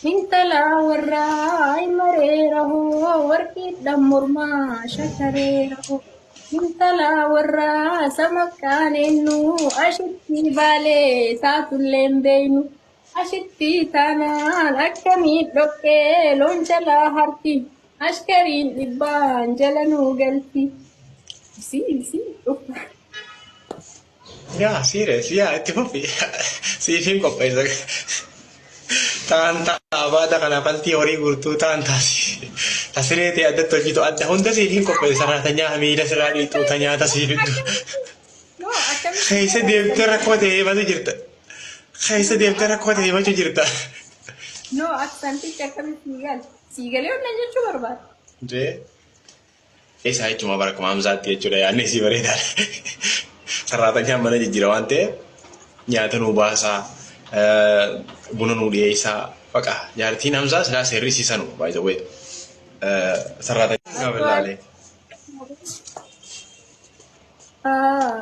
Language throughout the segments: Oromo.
انت لا وراي مريره وركي دمر ما شكريره انت لا ورا سمكان انو اشتي بالي تاتو اللين بينو اشتي تانان اكمي دوكي لونجلا هرتي اشكرين لبان جلنو قلتي سي Ya, serius, ya, itu Poppy. Si film kok pesa. Tanta abada kanapan teori gurtu tanta si. Tasire te ada to gitu ada honda si film kok pesa ratanya amira serali itu tanya atas si itu. no akami Kaysa devter aku te maju jirta. Kaysa devter aku te maju jirta. no aksanti akami sigal yo nanya coba bar Je, esa itu mah barak mamzat ya cuda ya nesi beredar. Saratanya mana jijira wante nyaata nu bahasa buna nu dia isa paka jarti namza sila seri sisanu by the way saratanya nggak berlale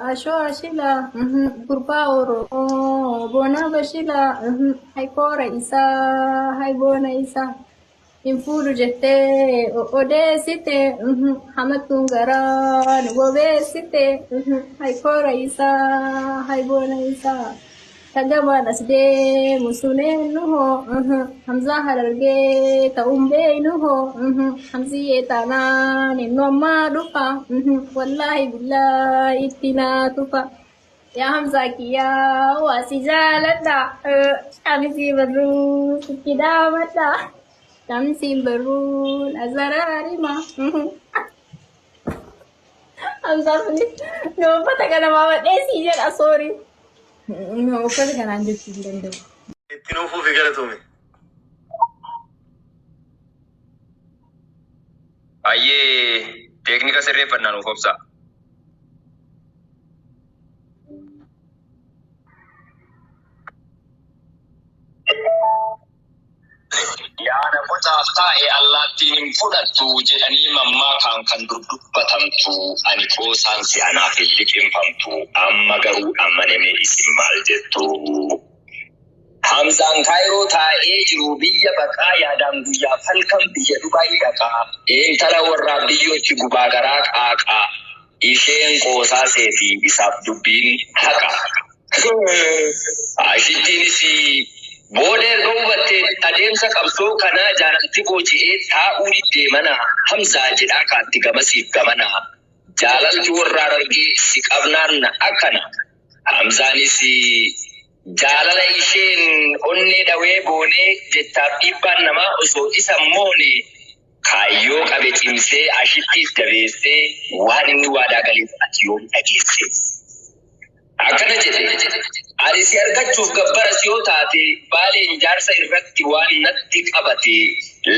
Asho ashila gurba oro bona bashila haikora isa haibona isa infuru jette ode site hamatun garan gobe site haikora isa haibona isa tagaba nasde musune nuho hamza hararge ta umbe nuho hamzi etana ni nomma dufa wallahi billahi tina tufa ya hamza kiya wasi jalada shamsi baru kidamata shamsi baru azarari ma hamza ni no pata kana mama desi jan asori no pata kana ande tilende Tino fu figara tumi. Aye, teknika sirreeffannaa nuuf obsa. Yaada qotaaf taa'e allaattiin hin fudhattu jedhanii mammaa kan dudubbatamtu ani qoosaan si anaaf hin liqinfamtu amma garuu ammaname isin maal jettu. Hamzaan kaayiroo taa'ee jiru biyya baqaa yaadaan guyyaaf halkan biyya Dubaay dhaqaa intala warraa biyyootti gubaa garaa qaaqaa isheen qoosaa seetii isaaf dubbiin haqa. Ashittiinis booda erga hubattee adeemsa qabsoo kanaa jaalalti booji'ee taa'uu deemana Hamzaa jedhaa kaatti gamasiif gamana jaalalti warraa argee si qabnaan akkana Hamzaanis jaalala isheen onnee dhawee boonee jettaaf dhiibbaan namaa osoo isa moone kaayyoo qabe cimsee ashittiif dabeessee waan inni waadaa galeef ati yoom dhageesse. Akkana jedhe ani si argachuuf gabbara si yoo taate baaleen jaarsa irratti waan natti qabate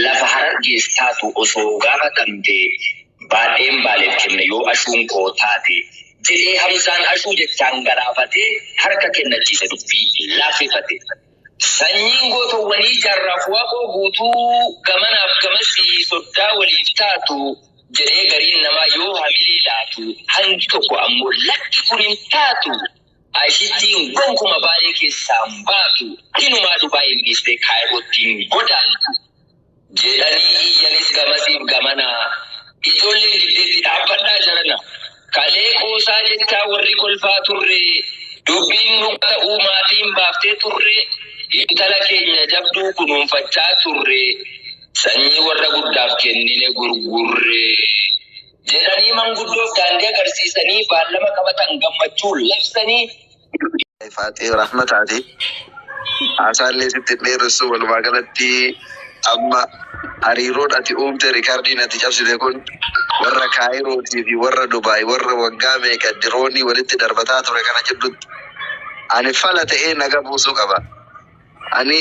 lafa harargees taatu osoo gaafatamte baadheen baaleef kenne yoo ashuun koo taate jedhee Hamzaan ashuu jechaan galaafate harka kennachiise dubbii laaffifate. Sanyiin gootowwanii jaarraaf waaqoo guutuu gamanaaf gamasii soddaa waliif taatu jedhee gariin namaa yoo hamilee laatu hangi tokko ammoo lakki kun hin taatu. Ashittiin gonkuma baalee keessaan baatu hinumaa Dubaay dhiistee Kaayirootiin godaantu jedhanii iyyanis gamasiif gamana ijoolleen diddeetti dhaabbadhaa jarana kalee qoosaa jechaa warri kolfaa turre dubbiin nuqata uumaatiin baaftee turre intala keenya jabduu kunuunfachaa turre sanyii warra guddaaf kennine gurgurre jedhanii manguddoof daandii agarsiisanii baallama qabatan gammachuu labsanii. Faatee rahmataati. Asaallee sitti dheeressu walumaa galatti amma hariiroon ati uumte riikaardiin ati cabsite kun warra Kaayirootii fi warra Dubaay warra waggaa meeqa diroonii walitti darbataa ture kana jidduutti ani fala ta'ee naga buusuu qaba. Ani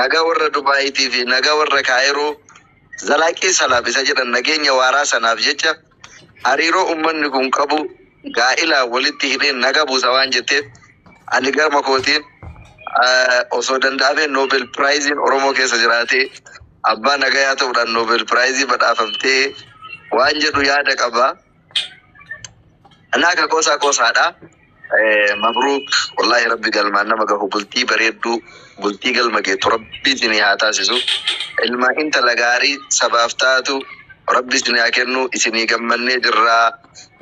naga warra Dubaayitii fi naga warra Kaayiroo zalaaqii salaafisa jedhan nageenya waaraa sanaaf jecha hariiroo uummanni kun qabu gaa'ilaa walitti hidhee naga buusa waan jetteef ani garma kootiin osoo danda'ame Nobel Prize Oromoo keessa jiraatee abbaa nagayaa ta'uudhaan Nobel Prize badhaafamtee waan jedhu yaada qaba. Anaa ka qoosaadha. مبروك والله ربي قال ما نما قهو بلتي بريدو بلتي قال ما جيت ربي سني هاتاسسو ilma inta lagaarii sabaaf taatu rabbi isin haa kennu isinii gammannee jirra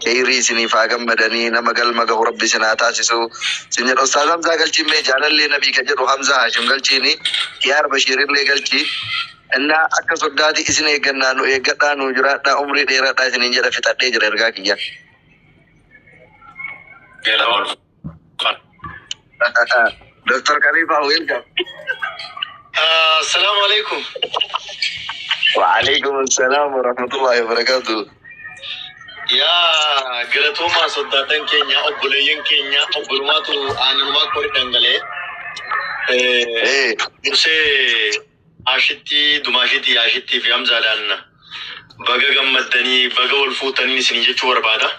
khayrii isiniif haa gammadanii nama galma gahu rabbi isin haa taasisu isin jedhu Ustaaz Hamzaa galchiimmee jaalallee nabii ka jedhu Hamzaa Haashim galchiini Kiyaar Bashiirillee galchii innaa akka soddaati isin eeggannaa nu eeggadhaa nu jiraadhaa umrii dheeradhaa isiniin jedha fixadhee jira ergaa kiyya. Dr. Khalifa welcome. السلام عليكم. وعليكم السلام ورحمة الله وبركاته. يا قلتوما صداتن كينيا أبولين كينيا أبولماتو آنما كوري دنگلي. نسي عاشتي دماشتي عاشتي في همزة لأن بقى قمدني بقى والفوتني سنيجي شور بعدا.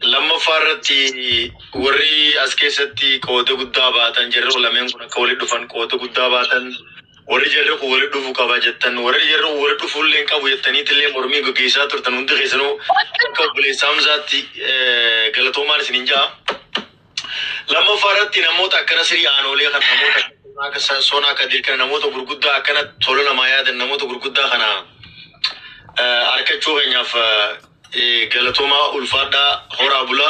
لما فارتي وري أسكيستي كودا قدا باتن جرو لمن كنا كولي دفن كودا قدا باتن وري جرو كولي دفو كابا جتن وري جرو وري دفو لين كابو جتني تلي مرمي قيسا ترتن وند خيسنو كابولي سامزاتي غلطوما نسنجا لما فارتي نموت أكنا سري آنولي خن نموت أكنا سونا كدير كنا نموت غرقدا أكنا تولنا مايا دن نموت غرقدا خنا أركتشو هنيا ف galatoma ulfada horabula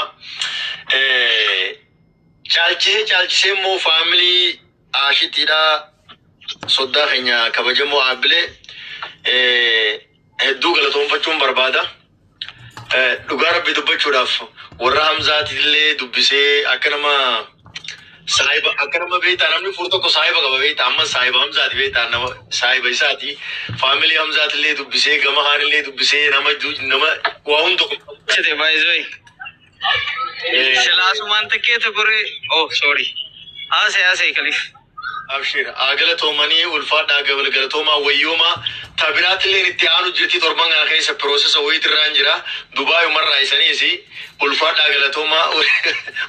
chalchise mo family ashitida sodda kenya kabajamo abile heddu galatom fachum barbada dugara bidubachudaf warra hamzatille dubbise akanama saiba akanama beita namni furto ko saiba ga beita amma saiba hamzat beita nama saiba isati family hamzatille dubbise gama harille dubbise nama وهم دو كده باي زوي سلاس مانتكيه تقولي اوه سوري آسي كليف أبشر أقلتو مني والفادا قلتو ما ويوما تابرات اللي نتيانو جرتي تربان على خيس بروسس ويت الرانجرا دبي مرة إنساني سي والفادا قلتو ما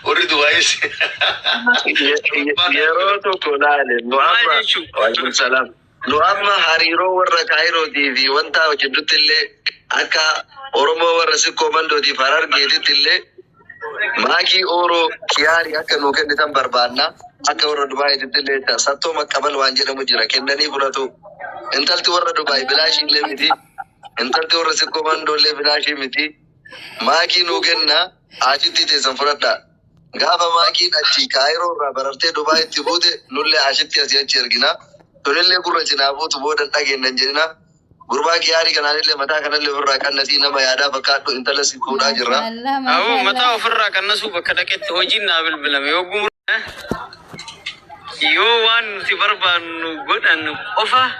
ورد دبي يروتو كونالي نوعما وعليكم السلام نوعما هاريرو ورا كايرو دي في وانتا وجدت اللي أكا Oromo warasi komando di farar gedi tille maki oro kiari akka no kenne tan barbaanna akka warra Dubai tille ta satto makabal wanjira mujira kennani buratu entalti warra Dubai bilashi le miti entalti warasi komando le bilashi miti maki no genna ajiti te sanfurata gafa maki dachi Cairo ra bararte Dubai tibude nulle ajiti asiyachi ergina tolle gurrachina butu bodan dage nanjina غربا كياري كان عليه متى كان اللي فرّا كان نسينا ما يادا فكاتو انت لسي كودا جرا أو متى فرّا كان نسو بكدكت هوجينا بالبلم يوغم يوان تبربا نقول أن أوفا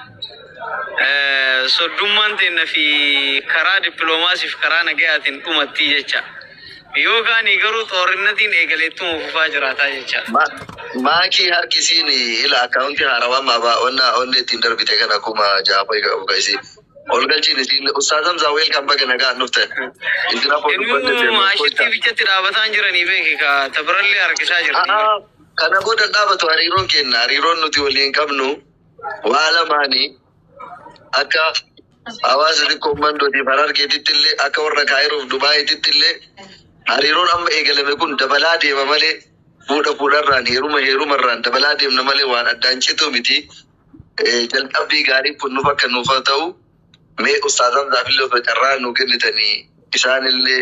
صدومان تنا في كرا دبلوماسي في كرا نجات أمتي جتة يوغان يقولوا تورنتين إقلتهم فاجراتا جتة ما كي هر كسي ني إلى أكاونتي هاروا ما با أون تندر بيتكنا أكوما جابا يكايسي أولغال جي نسي أستاذ همزة ويلكم بقى نجا نفته إنتنا فوتو إنه عاشتي في كتير أبتان جراني بيك كا تبرلي أركشا جراني كنا بودا دابتو هريرون كنا هريرون نتي ولين كمنو وعلى ماني أكا आवाज दी कोमंडो दी फरार के तिल्ले अकवर रखायरो दुबई तिल्ले हरिरोन अम एगले में कुन डबला दे ममले पूरा रान हेरू मर्रान डबला दे नमले वान अड्डांचे तो मिथि जल अभी गाड़ी पुन्नु पक्का नुफताऊ मैं उस्तादम दाखिलो पे कररा नुके नितनी इसानल्ले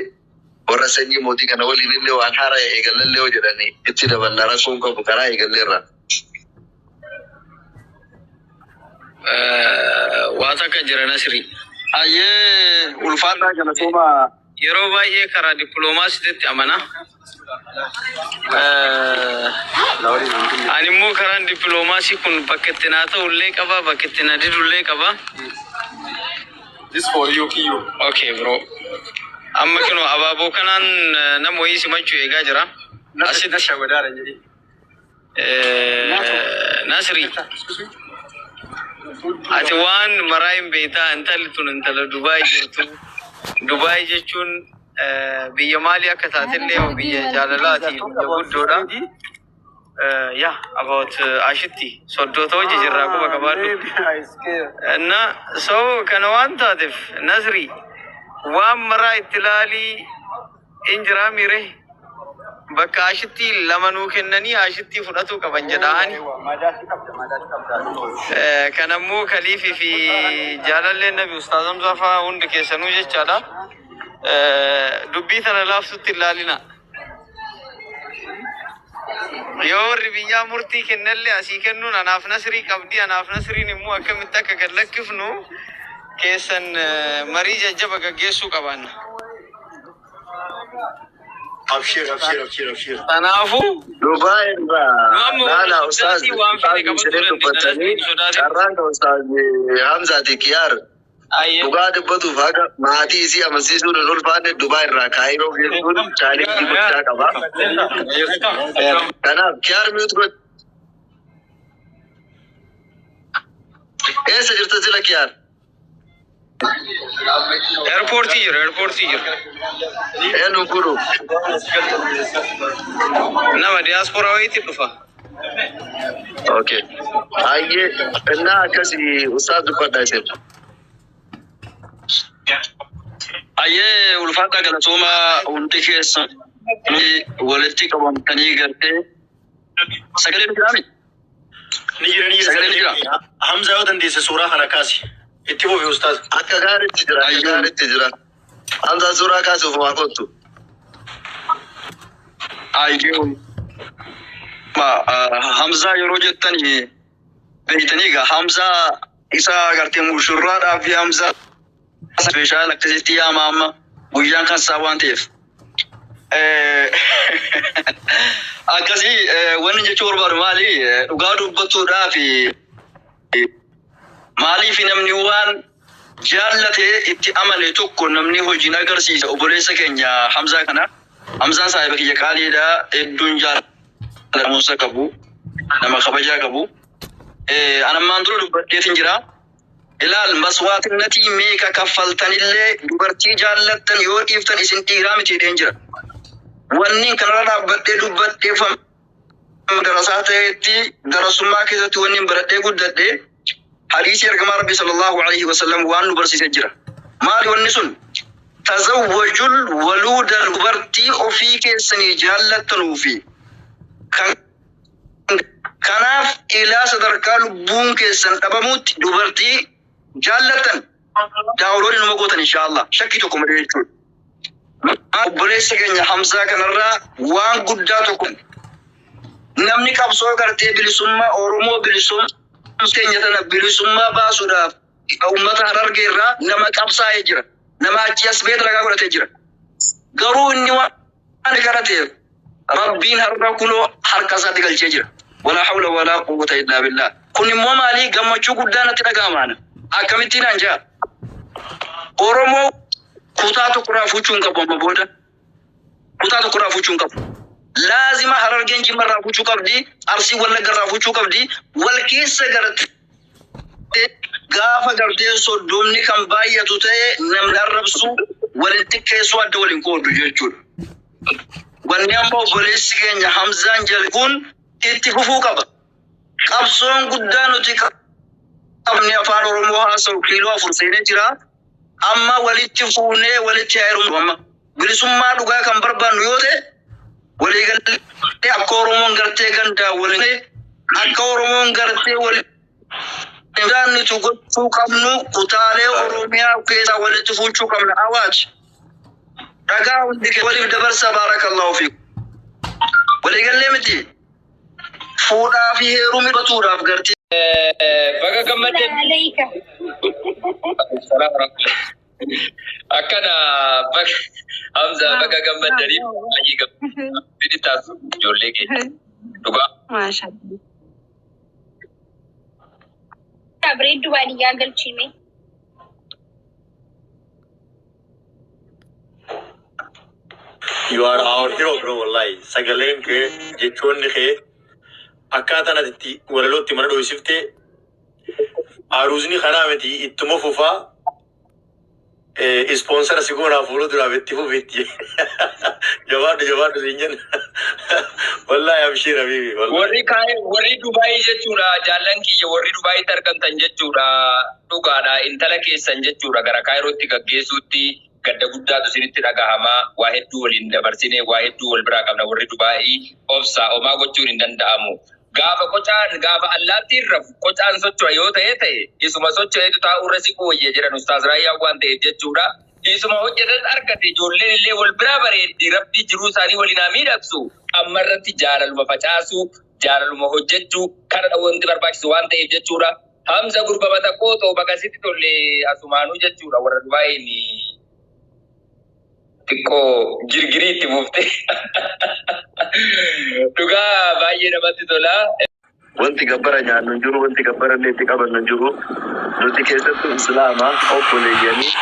वरसंगी मोती kana wali nille wan hara egalle o jedani itti daballara kon ko bukara egalle ra واتا كجرا نسري aye ulfata kana soma yeroo baay'ee karaa dippiloomaasiitti amana ani immoo karaan dippiloomaasii kun bakka itti naa ta'ullee qaba bakka itti na didullee qaba. This for you kiyo. Okay bro. Amma kino abaaboo kanaan nama wayii simachuu eegaa jira. Asitti shawadaara jedhi. Nasri. Ati waan maraayin beektaa intalli tun intala Dubaay jirtu. Dubaay jechuun biyya maalii akka taatellee biyya jaalalaati biyya guddoodha. Yeah, about ashitti soddota hojii jirraa quba qabaadhu. Na so kana waan taateef Nasri waan maraa itti ilaalii injiraa miire bakka ashitti lamanuu kennanii ashitti fudhatu qaban jedhaani. Kanammoo Kaliifii fi jaalalleen Nabi Ustaaz Hamzaa fa'aa hundi keessanuu jechaadha. Dubbii tana laaftutti ilaalina. Yoo warri biyyaa murtii kennallee asii kennuun anaaf nasrii qabdi, anaaf nasriin immoo akkamitti akka gad lakkifnu keessan marii jajjaba gaggeessuu qabaanna. Abshir. Kanaafuu Dubai nana Ustaz karraan Ustaz Hamzaati Kiyaar dhugaa dubbatu faga maatii isii amansiisuun hin ulfaanne Dubai irraa Kaayiroo geessuun chaalenjii guddaa qaba. Kanaaf Kiyaar miutu godhe. Eessa jirta sila Kiyaar? Airportii jira. Eenyu kunu? Nama diaspora wayiitti dhufa. Okay. Ayyee innaa akkasii Ustaz dubbadha isin. Ayyee ulfaata galatooma hundi keessa walitti qabamtanii gartee sagalee ni jiraami? Ni jira. Hamza yoo dandeesse suuraa kana kaasi. Itti fufi Ustaaz. Akka gaariitti jira. Hamza suuraa kaasuuf waa kottu. Ayyee Hamza yeroo jettanii beeytanii egaa Hamza isa gartee mushurraadhaa fi Hamza speeshaal akkasitti yaama amma guyyaan kan isaa waan ta'eef. Akkasii wanni jechuu barbaadu maali? Dhugaa dubbachuudhaa fi maaliif namni waan jaallatee itti amane tokko namni hojiin agarsiisa. Obboleessa keenya Hamzaa kana. Hamzaan saahiba kiyya qaaliidha. Hedduun jaalatamumsa qabu. Nama kabajaa qabu. Anammaan dura dubbadheetin jira. Ilaal maswaatinnatii meeqa kaffaltanillee dubartii jaallattan yoo dhiiftan isin dhiiraa miti jedheen jira. Wanni kanarra dhaabbadhee dubbadheeffam darasaa ta'etti darasummaa keessatti wanni baradhee guddadhee hadiisii ergamaa Rabbii sallallahu alaihi wasallam waan nu barsiisee jira. Maali wanni sun? Tazawwajul waluuda dubartii ofii keessanii jaallattanuu fi kanaaf ilaa sadarkaa lubbuun keessan dhabamuutti dubartii jaallattan daawoloonni numa gootan inshaallah shakkii tokko malee jechuudha. Obboleessa keenya Hamzaa kanarraa waan guddaa tokko namni qabsoo gartee bilisummaa Oromoo bilisummaa keenya tana bilisummaa baasuudhaaf uummata Harargee irraa nama qabsaa'ee jira. Nama achi as beeta ragaa godhatee jira. Garuu inni waan garateef Rabbiin har'a kunoo harka isaatti galchee jira. Wala hawla wala quwwata illa billah. Kun immoo maali gammachuu guddaa natti dhaga'amaana. Akkamittiin anjaa Oromoo kutaa tokko raafuuchuun qabu amma booda. Kutaa tokko raafuuchuun qabu. Laazima Harargeen Jimma raafuuchuu qabdi, Arsii Wallagga raafuuchuu qabdi, wal keessa gartee gaafa gartee soddomni kan baay'atu ta'e namni arrabsu walitti keessoo adda waliin qoodu jechuudha. Wanni amma obboleessi keenya Hamzaan jalquun itti fufuu qaba. Qabsoon guddaa nuti qabni afaan Oromoo haasa'u kiiloo 4 seenee jira. Amma walitti fuunee walitti heerumnu amma bilisummaa dhugaa kan barbaannu yoo ta'e waliigaltee akka Oromoon gartee gandaa waliin akka Oromoon gartee waliin nuti gochuu qabnu kutaalee Oromiyaa keessaa walitti fuuchuu qabna. Awwaaj dhagaa hundi waliif dabarsa baarakallahu fiikum. Waliigallee miti fuudhaa fi heerumni batuudhaaf gartee. Baga gammadee. Akkana Hamza baga gammadanii baay'ee gammadanii taasisu ijoollee keenya dhugaa. Maashaallah. Bareedduu baadiyyaa galchime. You are our hero, bro. Wallahi, sagaleen kee jechoonni kee akkaataan ati walalootti mana dho'isiftee aruusni kanaa miti ittuma fufaa sponsora si goonaa fuuluu duraaf itti fufitti jabaadhu siin jenna. Wallahi abshir habibi. Warri Dubaayii jechuudha jaallan kiyya warri Dubaayiitti argamtan jechuudha dhugaadha intala keessan jechuudha gara Kaayirootti gaggeessuutti gadda guddaatu isinitti dhagahamaa waa hedduu waliin dabarsine waa hedduu wal biraa qabna warri Dubaa'ii obsaa homaa gochuun hin danda'amu. Gaafa allaattiin rafu qocaan socho'a yoo ta'e isuma socho'eetu taa'urra si qooyyee jedhan Ustaaz Raayyaan waan ta'eef jechuudha. Isuma hojjetan argate ijoolleen illee wal biraa bareeddi rabbi jiruu isaanii waliin haa miidhagsu. Amma irratti jaalaluma facaasu jaalaluma hojjechuu kana wanti barbaachisu waan ta'eef jechuudha. Hamza gurbamata qootoo bakasitti tolle asumaanuu jechuudha warra Dubaa'iin xiqqoo girgirii itti buufte. Dhugaa baay'ee namatti tola. Wanti gabbara nyaannu hin jiru, wanti gabbara illee itti qabannu hin jiru. Nuti keessattuu Islaamaa obboleeyyanii.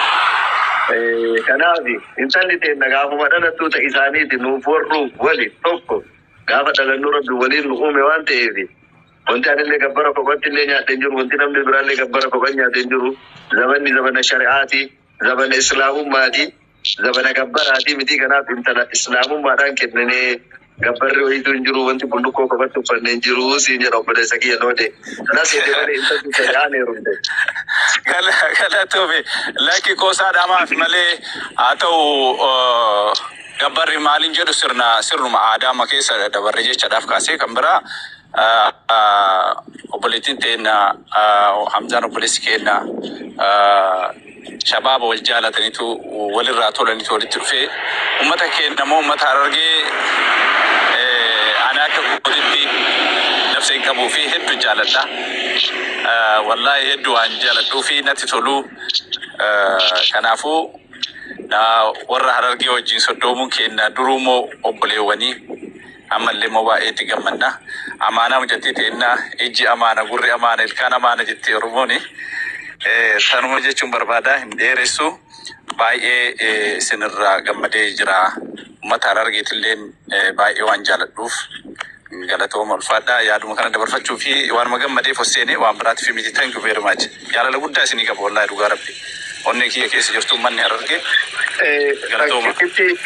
Kanaaf intalli teenna gaafuma dhalattuu ta'e isaaniiti nuuf warruuf waliin tokko gaafa dhalannuu rabbi waliin nu uume waan ta'eef wanti anillee gabbara kophaatti illee nyaadhee jiru, wanti namni biraallee gabbara kophaa nyaadhee jiru. Zabanni zabana shari'aati, zabana islaamummaati, zabana gabbaraati miti. Kanaaf intala islaamummaadhaan kennanee gabbarri wayiitu hin jiru, wanti bullukkoo kophatti uffannee hin jiru. Siin jedha obboleessa kiyya noode. Kanaaf seetee malee intalli shari'aan heerumte. Galatoome lakki qoosaadhaamaaf malee haa ta'u gabbarri maaliin jedhu sirnuma aadaama keessa dabarre jechaadhaaf kaasee kan biraa obboleettiin teenna Hamzaan obboleessi keenna shabaaba wal jaalataniitu walirraa tolaniitu walitti dhufee uummata keenya moo uummata Harargee ana akka godhitti nafsa hin qabuu fi hedduu jaaladha. Wallahi hedduu waan jaaladhuu fi natti tolu. Kanaafuu warra Harargee wajjin soddoomuun keenya durumoo obboleewwanii ammallee moo baay'eetti gammanna. Amaanaa hojjettee teenna ijji amaana gurri amaana ilkaan amaana jettee Oromooni. Sanuma jechuun barbaada hin dheeressu. Baay'ee isinirraa gammadee jira. Uummata Harargeetillee baay'ee waan jaaladhuuf galatooma ulfaadhaa yaaduma kana dabarfachuu fi waan gammadee fosseene waan biraatti fi miti. Thank you very much. Jaalala guddaa isinii qaba wallahi dhugaa rabbi. Onni kiyya keessa jirtu manni Harargee. Galatooma.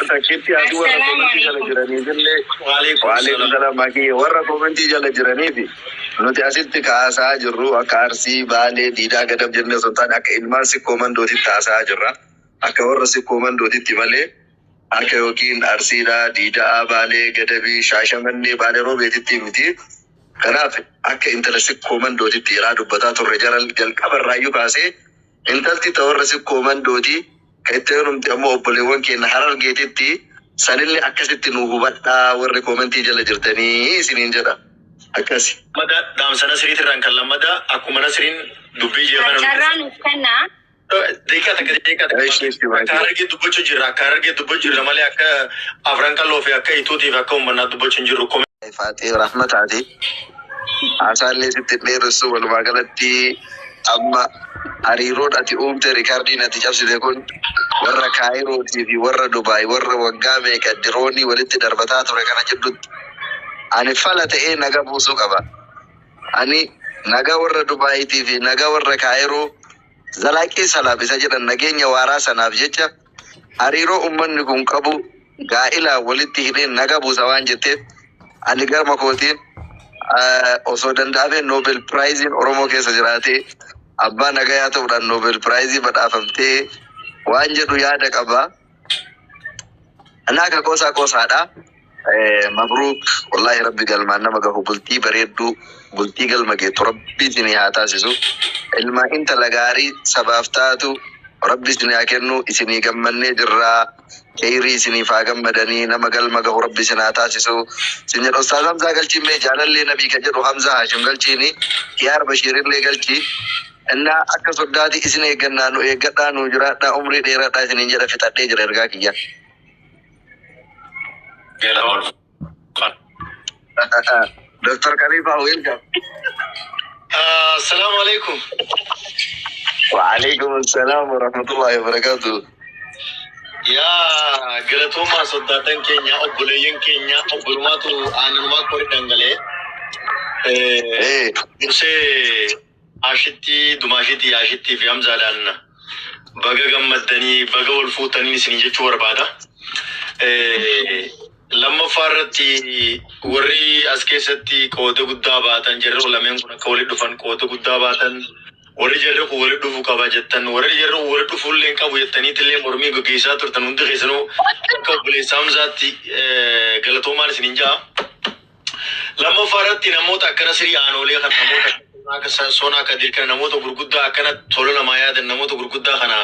Takkiitti aduu warra komantii jala jiraniif illee waalaikum salaam makiyya warra komantii jala jiraniif nuti asitti kaasaa jirru akka Arsii, Baalee, Diidaa, Gadab jennee osoo hin taane akka ilmaan sikkoo mandootitti kaasaa jirra. Akka warra sikkoo mandootitti malee akka yookiin Arsiidhaa, Diidaa, Baalee, Gadabii, Shaashamannee, Baalee Roobeetitti miti. Kanaaf akka intala sikkoo mandootitti irraa dubbataa turre jalqaba irraayyuu kaasee intalti warra sikkoo mandootii kan itti heerumte ammoo obboleewwan keenya Harargeetitti sanillee akkasitti nu hubadhaa warri komantii jala jirtanii isiniin jedha. Akkasi. Mada daamsana siriit irraan kan lammada akkuma nasiriin dubbii jeefana. Carraan uffannaa. Akka Harargee dubbachuu jirra. Akka Harargee dubbachuu jirra malee akka Afran Qalloo fi akka Ituutii fi akka uummanaa dubbachuu hin jirru. Faaxii rahmataati. Haasaallee sitti dheeressu walumaa galatti amma hariiroon ati uumte riikaardiin ati cabsite kun warra Kaayirootii fi warra Dubaay warra waggaa meeqa diroonii walitti darbataa ture kana jidduutti ani fala ta'ee naga buusuu qaba. Ani naga warra Dubaayitii fi naga warra Kaayiroo zalaaqii salaaf isa jedhan nageenya waaraa sanaaf jecha hariiroo uummanni kun qabu gaa'ilaa walitti hidhee naga buusa waan jetteef ani garma kootiin osoo danda'amee Nobel Prizeen Oromoo keessa jiraatee abbaa nagayaa ta'uudhaan Nobel Prizee badhaafamtee waan jedhu yaada qaba. Anaa ka qosaadha. Mabruuk wallahi rabbi galmaan nama gahu bultii bareedduu bultii galma geettu rabbi isinii haa taasisu. Ilmaa intala gaarii sabaaf taatu rabbi isinii haa kennu. Isinii gammannee jirraa. Khayrii isiniif haa gammadanii nama galma gahu rabbi isin haa taasisu. Isin jedhu Ustaaz Hamzaa galchiimee jaalallee nabii kan jedhu Hamzaa Haashim galchiini. Kiyaar Bashiirillee galchii. Innaa akka soddaati isin eeggannaa nu eeggadhaa nu jiraadhaa umrii dheeradhaa isiniin jedha fixadhee jira ergaa kiyya. Dr. Khalifa welcome. Assalamu alaikum. Wa alaikum assalam wa rahmatullahi wa barakatuh. Yaa galatooma soddatan keenya obboleeyyan keenya obbolumaatu aanumaa kori dangalee. Dursee ashitti dumaashitti yaashitti fi Hamzaadhaan baga gammaddanii baga wal fuutanii isin jechuu barbaada. Lammaffaa irratti warri as keessatti qooda guddaa baatan jarri lameen kun akka walitti dhufan qooda guddaa baatan warri jarri kun wali dhufu qaba jettan warri jarri kun wali dhufu illee qabu jettaniit illee mormii gaggeessaa turtan hundi keessanuu akka obboleessa Hamzaatti galatoomaan isiniin jaa. Lammaffaa irratti namoota akkana sirii aanoolee kan namoota akka Soonaa Kadir kan namoota gurguddaa akkana tola namaa yaadan namoota gurguddaa kana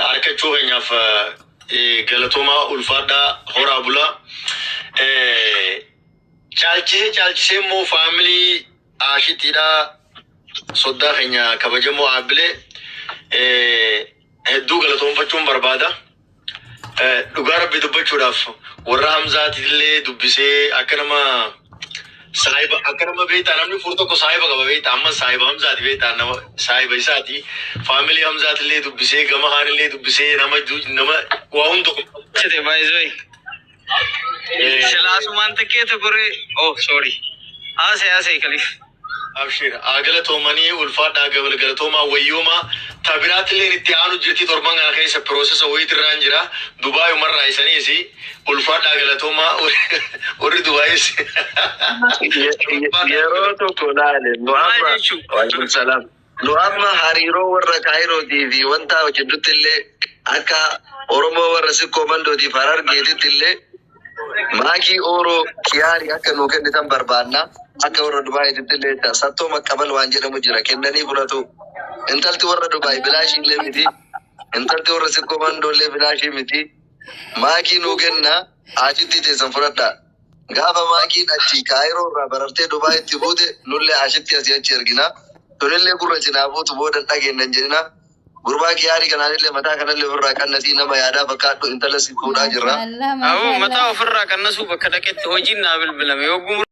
harkachuu keenyaaf galatoomaa ulfaadhaa horaa bulaa. Caalchisee immoo faamilii Aashitiidhaa soddaa keenya kabajamoo Aabilee hedduu galatoonfachuun barbaada. Dhugaa rabbii dubbachuudhaaf warra Hamzaatillee dubbisee akka nama saahiba akka nama beektaa namni furu tokko saahiba qaba beektaa amma saahiba Hamzaati beektaa nama saahiba isaati faamilii Hamzaatillee dubbisee gama haanillee dubbisee nama waa hundi Chete baay'ee Silaasumaan takkeetu koree sorry haasee kalif. Abshir galatoomanii ulfaadhaa galatoomaa wayyoomaa tabiraatillee itti aanu jirti torban kana keessa piroosesa wayiitirraan jira Dubaay umarraa isaniis ulfaadhaa galatoomaa warri Dubaayis yeroo tokko laale nu amma hariiroo warra Kaayirootii fi wanta hojjetutti illee akka Oromoo warra Sikkoo Mandootiif Harargeetitti illee maakii Ooroo Kiyaari akka nuu kennitan barbaanna. Akka warra Dubaayitti illee sattoo maqqabal waan jedhamu jira kennanii fudhatu. Intalti warra Dubaay bilaashii illee miti. Intalti warra Sikkoo Mandoo illee bilaashii miti. Maakii nuu kenna achitti teessan fudhadha. Gaafa maakiin achi Kaayiroo irraa barartee Dubaayitti buute nullee achitti asii achi ergina. Tunillee gurra cinaa buutu booda dhageennan jedhina. Gurbaa Kiyaarii kanaallee mataa kanallee ofirraa qannasii nama yaadaa fakkaadhu intala si fuudhaa jirra. Mataa ofirraa qannasuu bakka dhaqetti hojiin naa bilbilame.